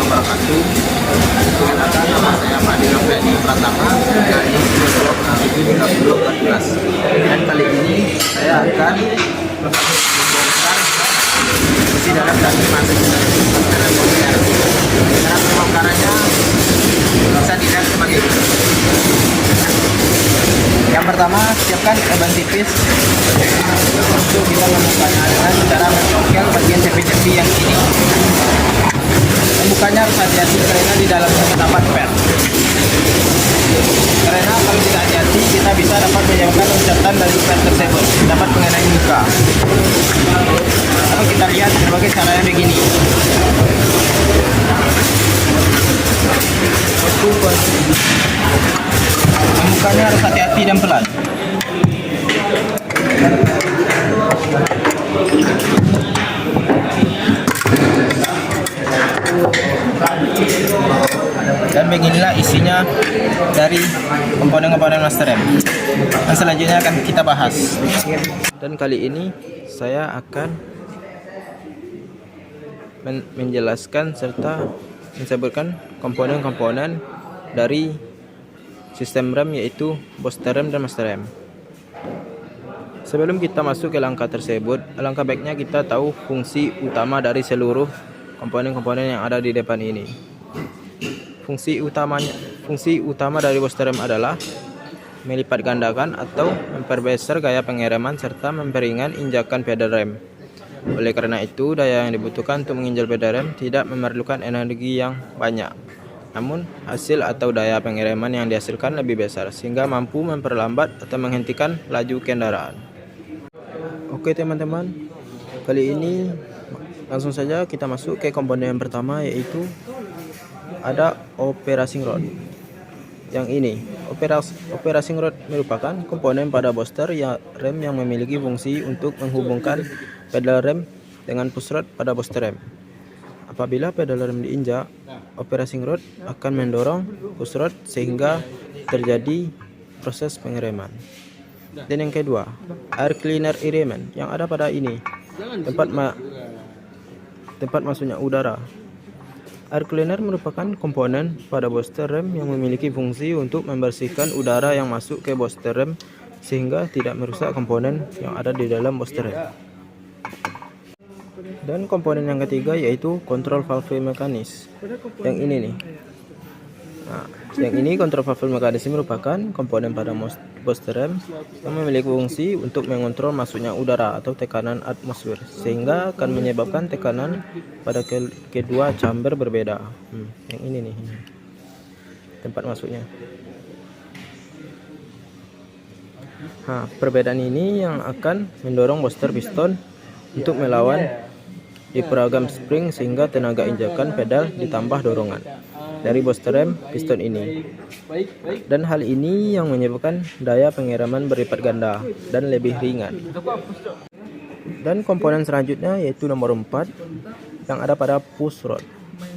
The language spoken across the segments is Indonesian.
wabarakatuh. Perkenalkan, nama saya Fadil Fendi Pratama dari Blok 73014. Dan kali ini saya akan membongkar isi dalam daging makanan modern. Cara pembongkarannya bisa dilihat sebagai ini. Yang pertama, siapkan ban tipis untuk kita membukanya dengan cara mencongkel bagian cepi-cepi yang ini. Membukanya harus hati-hati karena di dalamnya terdapat per. Karena kalau tidak hati-hati kita bisa dapat menyebabkan loncatan dari per tersebut, dapat mengenai muka. Lalu kita lihat sebagai caranya begini. Membukanya harus hati-hati dan pelan. Dan beginilah isinya dari komponen-komponen master rem. Dan selanjutnya akan kita bahas. Dan kali ini saya akan menjelaskan serta menyebutkan komponen-komponen dari sistem rem, yaitu booster rem dan master rem. Sebelum kita masuk ke langkah tersebut, alangkah baiknya kita tahu fungsi utama dari seluruh komponen-komponen yang ada di depan ini. Fungsi utama dari booster rem adalah melipat gandakan atau memperbesar gaya pengereman serta memperingan injakan pedal rem. Oleh karena itu, daya yang dibutuhkan untuk menginjal pedal rem tidak memerlukan energi yang banyak. Namun, hasil atau daya pengereman yang dihasilkan lebih besar sehingga mampu memperlambat atau menghentikan laju kendaraan. Oke teman-teman, kali ini langsung saja kita masuk ke komponen yang pertama, yaitu ada operating rod. Yang ini, operating rod merupakan komponen pada booster rem yang memiliki fungsi untuk menghubungkan pedal rem dengan push rod pada booster rem. Apabila pedal rem diinjak, operating rod akan mendorong push rod sehingga terjadi proses pengereman. Dan yang kedua, air cleaner element yang ada pada ini, tempat masuknya udara. Air cleaner merupakan komponen pada booster rem yang memiliki fungsi untuk membersihkan udara yang masuk ke booster rem sehingga tidak merusak komponen yang ada di dalam booster rem. Dan komponen yang ketiga yaitu control valve mekanis. Yang ini nih. Nah, yang ini control valve mekanis merupakan komponen pada booster rem yang memiliki fungsi untuk mengontrol masuknya udara atau tekanan atmosfer sehingga akan menyebabkan tekanan pada kedua chamber berbeda. Yang ini nih, tempat masuknya. Nah, perbedaan ini yang akan mendorong booster piston untuk melawan di program spring sehingga tenaga injakan pedal ditambah dorongan dari booster rem piston ini. Dan hal ini yang menyebabkan daya pengereman berlipat ganda dan lebih ringan. Dan komponen selanjutnya yaitu nomor 4 yang ada pada push rod.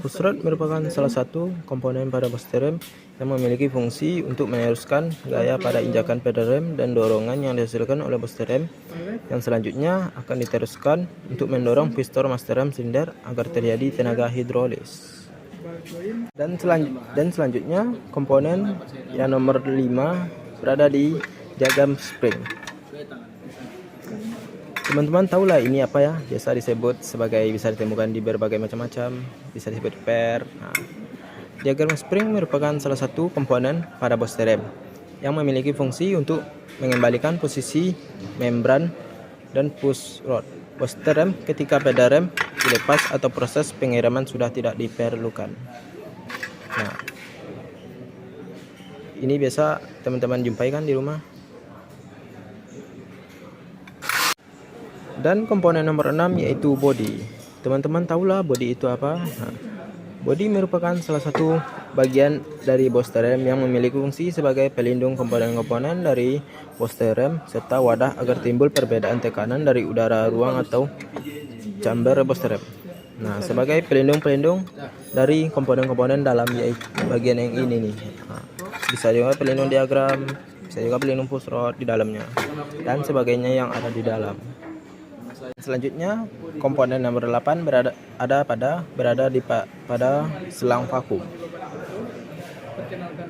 Push rod merupakan salah satu komponen pada booster rem yang memiliki fungsi untuk meneruskan gaya pada injakan pedal rem dan dorongan yang dihasilkan oleh booster rem yang selanjutnya akan diteruskan untuk mendorong piston master rem silinder agar terjadi tenaga hidrolis. Dan selanjutnya komponen yang nomor 5 berada di diagram spring. Teman-teman tahulah ini apa ya? Biasa disebut sebagai, bisa ditemukan di berbagai macam-macam, bisa disebut per. Nah, diagram spring merupakan salah satu komponen pada booster rem yang memiliki fungsi untuk mengembalikan posisi membran dan push rod booster rem ketika pedal rem dilepas atau proses pengereman sudah tidak diperlukan. Nah, ini biasa teman-teman jumpai kan di rumah. Dan komponen nomor 6 yaitu body. Teman-teman tahulah body itu apa? Nah, body merupakan salah satu bagian dari booster rem yang memiliki fungsi sebagai pelindung komponen-komponen dari booster rem serta wadah agar timbul perbedaan tekanan dari udara ruang atau chamber booster rem. Nah, sebagai pelindung-pelindung dari komponen-komponen dalam, yaitu bagian yang ini nih. Nah, bisa juga pelindung diagram, bisa juga pelindung push rod di dalamnya dan sebagainya yang ada di dalam. Selanjutnya, komponen nomor 8 berada pada selang vakum.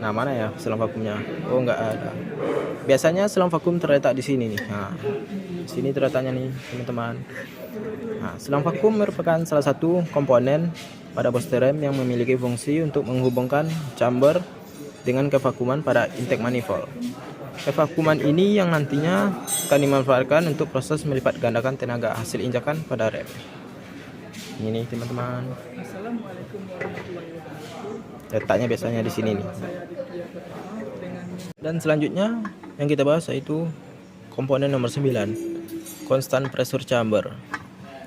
Nah, mana ya selang vakumnya? Oh, nggak ada. Biasanya selang vakum terletak di sini nih. Nah, di sini terletaknya nih, teman-teman. Nah, selang vakum merupakan salah satu komponen pada booster rem yang memiliki fungsi untuk menghubungkan chamber dengan kevakuman pada intake manifold. Kevakuman ini yang nantinya akan dimanfaatkan untuk proses melipat gandakan tenaga hasil injakan pada rem. Ini nih, teman-teman. Assalamualaikum warahmatullahi wabarakatuh. Letaknya biasanya di sini nih. Dan selanjutnya yang kita bahas yaitu komponen nomor 9, constant pressure chamber,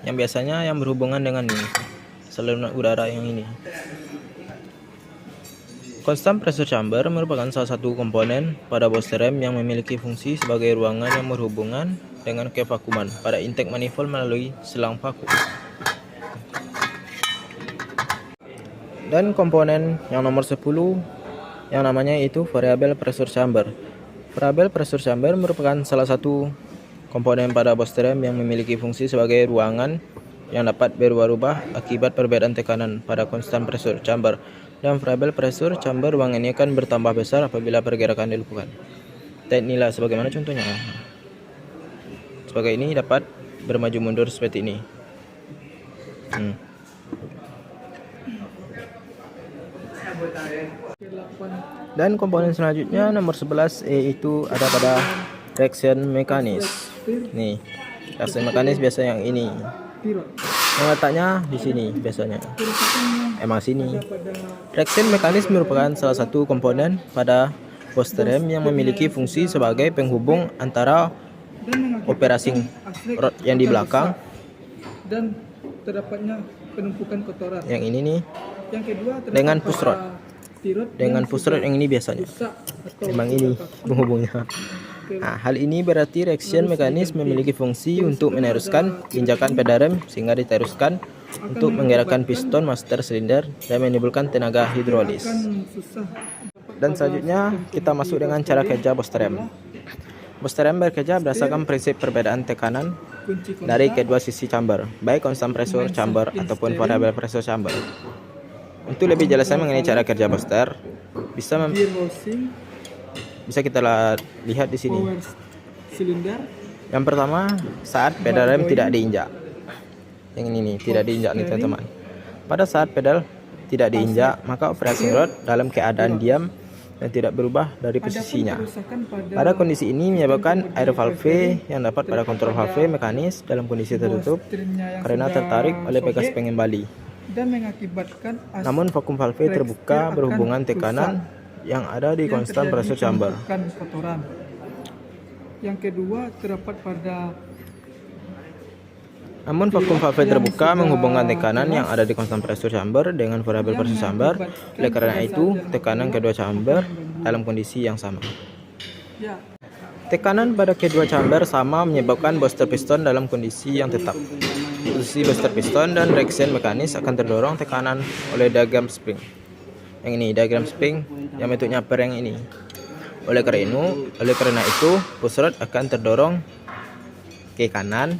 yang biasanya yang berhubungan dengan ini, saluran udara yang ini. Constant pressure chamber merupakan salah satu komponen pada booster rem yang memiliki fungsi sebagai ruangan yang berhubungan dengan kevakuman pada intake manifold melalui selang vakum. Dan komponen yang nomor 10 yang namanya yaitu variable pressure chamber. Variable pressure chamber merupakan salah satu komponen pada booster rem yang memiliki fungsi sebagai ruangan yang dapat berubah-ubah akibat perbedaan tekanan pada constant pressure chamber. Dan variable pressure chamber ruangan ini akan bertambah besar apabila pergerakan dilakukan. Dan inilah sebagaimana contohnya. Sebagai ini dapat bermaju mundur seperti ini. Dan komponen selanjutnya nomor 11 yaitu ada pada reaction mekanis. Nih, reaction mekanis biasa yang ini. Yang letaknya di sini biasanya. Emang sini. Reaction mekanis merupakan salah satu komponen pada booster rem yang memiliki fungsi sebagai penghubung antara operating rod yang di belakang dan terdapatnya penumpukan kotoran. Yang ini nih. Yang kedua dengan push rod. Dengan push rod yang ini biasanya. Emang ini penghubungnya. Nah, hal ini berarti reaction mekanis memiliki fungsi untuk meneruskan injakan pedal rem sehingga diteruskan untuk menggerakkan piston master silinder dan menimbulkan tenaga hidrolis. Dan selanjutnya kita masuk dengan cara kerja booster rem. Booster rem bekerja berdasarkan prinsip perbedaan tekanan dari kedua sisi chamber, baik constant pressure chamber ataupun variable pressure chamber. Untuk lebih jelasnya mengenai cara kerja booster, bisa kita lihat di sini. Yang pertama, saat pedal rem tidak diinjak. Yang ini nih, tidak diinjak nih teman-teman. Pada saat pedal tidak diinjak, maka operating rod dalam keadaan diam dan tidak berubah dari posisinya. Pada kondisi ini menyebabkan air valve yang dapat pada kontrol valve mekanis dalam kondisi tertutup karena tertarik oleh pegas pengembali. Namun vakum valve terbuka berhubungan tekanan yang ada di constant pressure chamber. Yang kedua terdapat pada Namun vakum valve terbuka menghubungkan tekanan yang ada di constant pressure chamber dengan variable pressure chamber. Oleh karena itu, tekanan kedua chamber dalam kondisi yang sama. Tekanan pada kedua chamber sama menyebabkan booster piston dalam kondisi yang tetap. Posisi booster piston dan reaction mekanis akan terdorong tekanan oleh diagram spring. Yang ini diagram spring yang bentuknya per yang ini. Oleh karena itu push rod akan terdorong ke kanan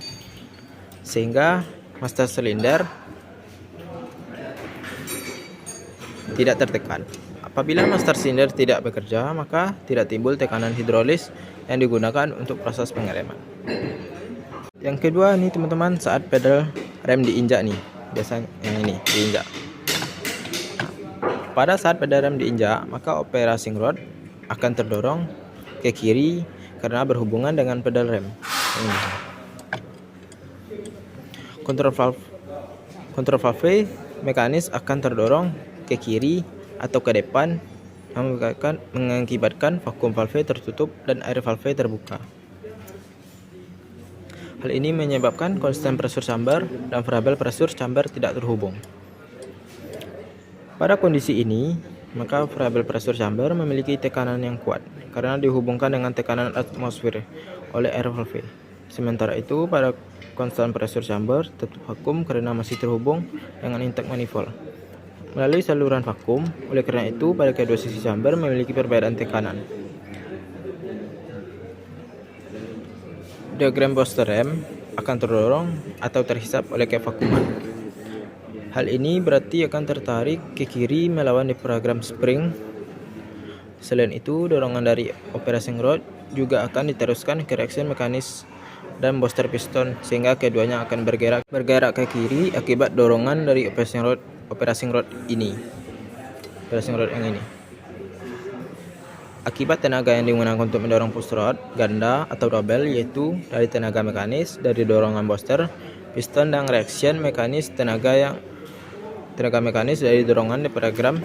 sehingga master silinder tidak tertekan. Apabila master silinder tidak bekerja, maka tidak timbul tekanan hidrolis yang digunakan untuk proses pengereman. Yang kedua nih teman-teman, saat pedal rem diinjak nih, biasanya yang ini diinjak. Pada saat pedal rem diinjak, maka operating rod akan terdorong ke kiri karena berhubungan dengan pedal rem. Ini. Kontrol valve mekanis akan terdorong ke kiri atau ke depan mengakibatkan vakum valve tertutup dan air valve terbuka. Hal ini menyebabkan constant pressure chamber dan variable pressure chamber tidak terhubung. Pada kondisi ini, maka variable pressure chamber memiliki tekanan yang kuat karena dihubungkan dengan tekanan atmosfer oleh air valve. Sementara itu, pada constant pressure chamber tetap vakum karena masih terhubung dengan intake manifold melalui saluran vakum. Oleh karena itu, pada kedua sisi chamber memiliki perbedaan tekanan. Diagram booster rem akan terdorong atau terhisap oleh kevakuman. Hal ini berarti akan tertarik ke kiri melawan diafragma spring. Selain itu, dorongan dari operating rod juga akan diteruskan ke reaction mekanis dan booster piston sehingga keduanya akan bergerak ke kiri akibat dorongan dari operating rod yang ini. Akibat tenaga yang digunakan untuk mendorong push rod ganda atau double yaitu dari tenaga mekanis dari dorongan booster piston dan reaction mekanis tenaga mekanis dari dorongan diafragma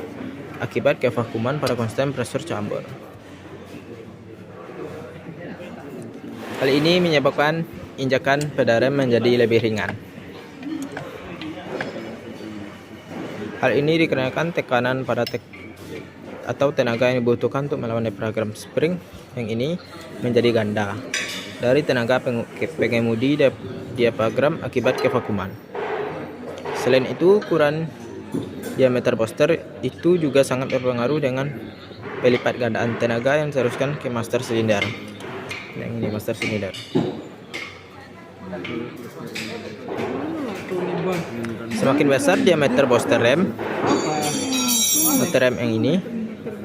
akibat kevakuman pada constant pressure chamber. Hal ini menyebabkan injakan pedal rem menjadi lebih ringan. Hal ini dikarenakan tekanan pada atau tenaga yang dibutuhkan untuk melawan diafragma spring yang ini menjadi ganda dari tenaga pengemudi diafragma akibat kevakuman. Selain itu, ukuran diameter booster itu juga sangat berpengaruh dengan pelipat gandaan tenaga yang diteruskan ke master silinder. Yang ini master silinder. Semakin besar diameter booster rem yang ini,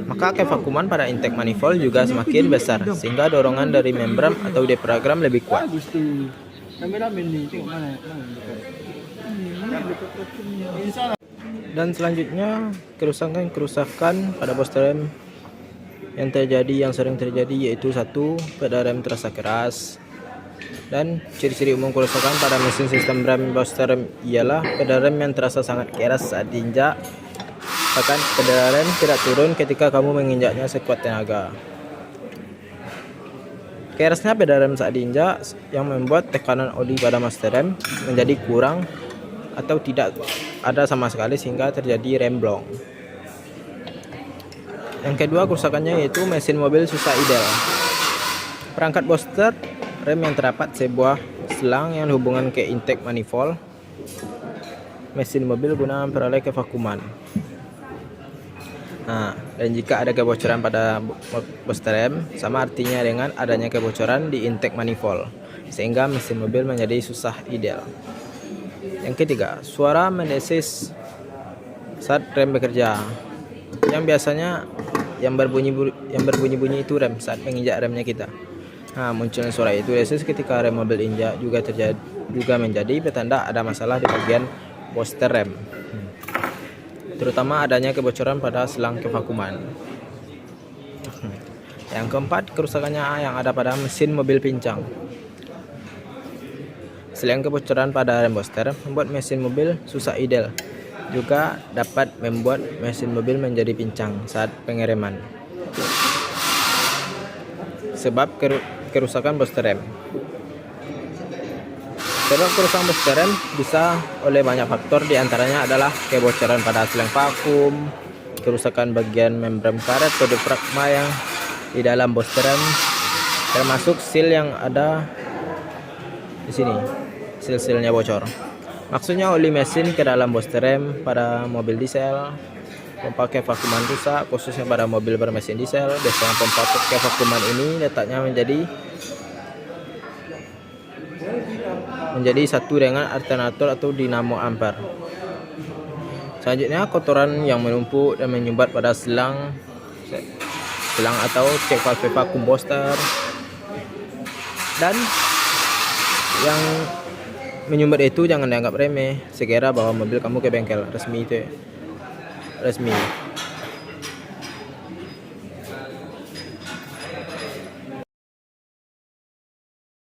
maka kevakuman pada intake manifold juga semakin besar sehingga dorongan dari membran atau diafragma lebih kuat. Dan selanjutnya kerusakan pada booster rem yang sering terjadi yaitu 1. Pedal rem terasa keras. Dan ciri-ciri umum kerusakan pada mesin sistem rem booster rem ialah pedal rem yang terasa sangat keras saat diinjak. Bahkan pedal rem tidak turun ketika kamu menginjaknya sekuat tenaga. Kerasnya pedal rem saat diinjak yang membuat tekanan oli pada master rem menjadi kurang atau tidak ada sama sekali sehingga terjadi remblong. Yang kedua kerusakannya yaitu mesin mobil susah idle. Perangkat booster rem yang terdapat sebuah selang yang hubungan ke intake manifold mesin mobil guna memperoleh kevakuman. Dan jika ada kebocoran pada booster rem, sama artinya dengan adanya kebocoran di intake manifold, sehingga mesin mobil menjadi susah idle. Yang ketiga, suara mendesis saat rem bekerja. Yang biasanya yang berbunyi-bunyi itu rem saat menginjak remnya kita. Munculnya suara itu desis ketika rem mobil injak juga menjadi petanda ada masalah di bagian booster rem. Terutama adanya kebocoran pada selang kevakuman. Yang keempat, kerusakannya yang ada pada mesin mobil pincang. Selain kebocoran pada rem booster membuat mesin mobil susah idle, juga dapat membuat mesin mobil menjadi pincang saat pengereman. Sebab kerusakan booster rem. Sebab kerusakan booster rem bisa oleh banyak faktor, diantaranya adalah kebocoran pada selang vakum, kerusakan bagian membran karet atau diafragma yang di dalam booster rem, termasuk seal yang ada di sini, seal-sealnya bocor. Maksudnya oli mesin ke dalam booster rem pada mobil diesel, pompa kevakuman rusak, khususnya pada mobil bermesin diesel. Biasanya pompa kevakuman ini letaknya menjadi satu dengan alternator atau dinamo ampere. Selanjutnya, kotoran yang menumpuk dan menyumbat pada selang atau cek valve vakum booster. Dan yang menyumbat itu jangan dianggap remeh, sekira bawa mobil kamu ke bengkel resmi.